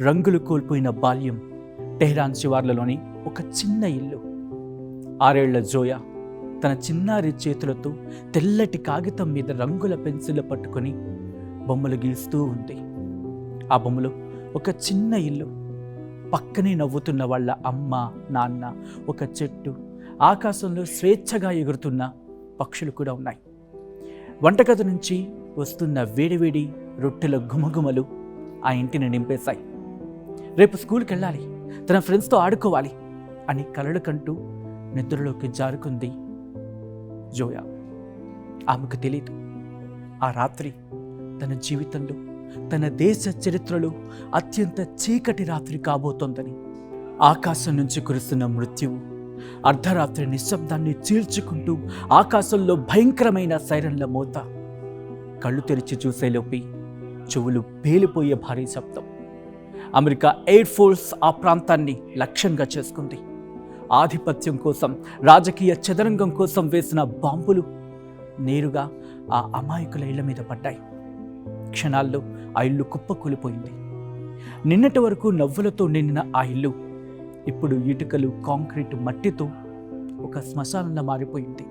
రంగులు కోల్పోయిన బాల్యం. టెహ్రాన్ శివార్లలోని ఒక చిన్న ఇల్లు. 6 ఏళ్ల జోయా తన చిన్నారి చేతులతో తెల్లటి కాగితం మీద రంగుల పెన్సిల్ పట్టుకొని బొమ్మలు గీస్తూ ఉంది. ఆ బొమ్మలో ఒక చిన్న ఇల్లు, పక్కనే నవ్వుతున్న వాళ్ళ అమ్మ, నాన్న, ఒక చెట్టు, ఆకాశంలో స్వేచ్ఛగా ఎగురుతున్న పక్షులు కూడా ఉన్నాయి. వంటగది నుంచి వస్తున్న వేడివేడి రొట్టెల గుమగుమలు ఆ ఇంటిని నింపేశాయి. రేపు స్కూల్కి వెళ్ళాలి, తన ఫ్రెండ్స్తో ఆడుకోవాలి అని కలలు కంటూ నిద్రలోకి జారుకుంది జోయా. ఆమెకు తెలియదు ఆ రాత్రి తన జీవితంలో, తన దేశ చరిత్రలో అత్యంత చీకటి రాత్రి కాబోతోందని. ఆకాశం నుంచి కురుస్తున్న మృత్యువు అర్ధరాత్రి నిశ్శబ్దాన్ని చీల్చుకుంటూ ఆకాశంలో భయంకరమైన సైరన్ల మోత. కళ్ళు తెరిచి చూసేలోపి చెవులు పేలిపోయే భారీ శబ్దం. అమెరికా ఎయిర్ ఫోర్స్ ఆ ప్రాంతాన్ని లక్ష్యంగా చేసుకుంది. ఆధిపత్యం కోసం, రాజకీయ చదరంగం కోసం వేసిన బాంబులు నేరుగా ఆ అమాయకుల ఇళ్ల మీద పడ్డాయి. క్షణాల్లో ఆ ఇల్లు కుప్పకూలిపోయింది. నిన్నటి వరకు నవ్వులతో నిండిన ఆ ఇల్లు ఇప్పుడు ఇటుకలు, కాంక్రీటు, మట్టితో ఒక శ్మశానంలా మారిపోయింది.